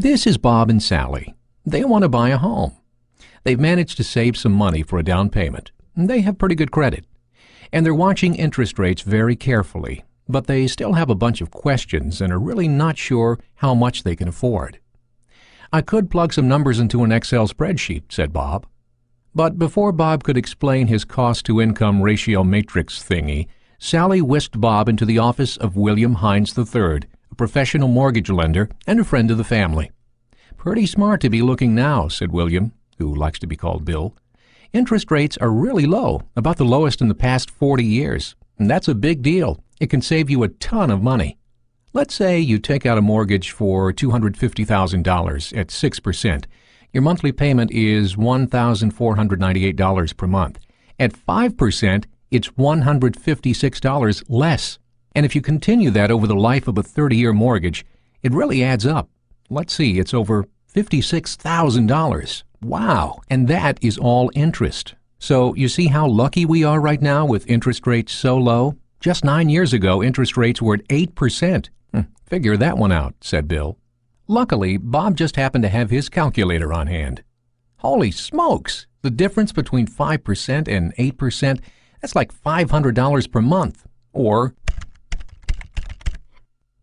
This is Bob and Sally. They want to buy a home. They've managed to save some money for a down payment. They have pretty good credit. And they're watching interest rates very carefully, but they still have a bunch of questions and are really not sure how much they can afford. I could plug some numbers into an Excel spreadsheet, said Bob. But before Bob could explain his cost-to-income ratio matrix thingy, Sally whisked Bob into the office of William Hines III, a professional mortgage lender and a friend of the family. Pretty smart to be looking now, said William, who likes to be called Bill. Interest rates are really low, about the lowest in the past 40 years. And that's a big deal. It can save you a ton of money. Let's say you take out a mortgage for $250,000 at 6%. Your monthly payment is $1,498 per month. At 5%, it's $156 less. And if you continue that over the life of a 30-year mortgage, it really adds up. Let's see, it's over $56,000. Wow! And that is all interest. So you see how lucky we are right now with interest rates so low? Just 9 years ago, interest rates were at 8%. Figure that one out, said Bill. Luckily, Bob just happened to have his calculator on hand. Holy smokes! The difference between 5% and 8%, that's like $500 per month. Or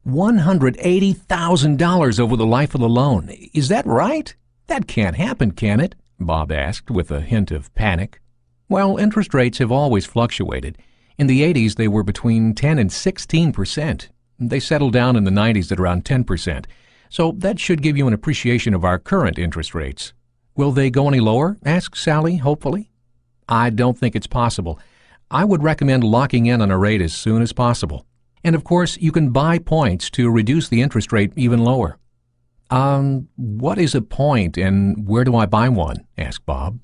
$180,000 over the life of the loan. Is that right? That can't happen, can it? Bob asked with a hint of panic. Well, interest rates have always fluctuated. In the 80s, they were between 10 and 16%. They settled down in the 90s at around 10%. So that should give you an appreciation of our current interest rates. Will they go any lower? Asked Sally, hopefully. I don't think it's possible. I would recommend locking in on a rate as soon as possible. And of course, you can buy points to reduce the interest rate even lower. What is a point and where do I buy one? Asked Bob.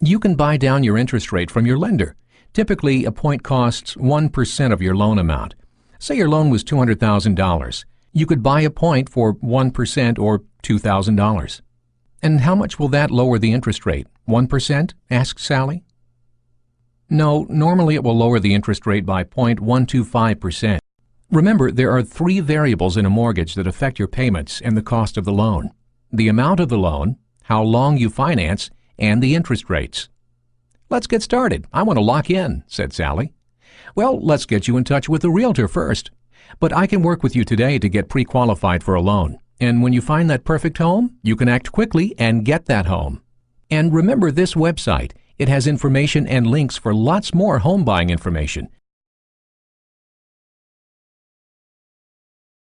You can buy down your interest rate from your lender. Typically, a point costs 1% of your loan amount. Say your loan was $200,000. You could buy a point for 1% or $2,000. And how much will that lower the interest rate? 1%? Asked Sally. No, normally it will lower the interest rate by 0.125%. Remember, there are 3 variables in a mortgage that affect your payments and the cost of the loan: the amount of the loan, how long you finance, and the interest rates. Let's get started. I want to lock in, said Sally. Well, let's get you in touch with a realtor first. But I can work with you today to get pre-qualified for a loan. And when you find that perfect home, you can act quickly and get that home. And remember this website. It has information and links for lots more home buying information.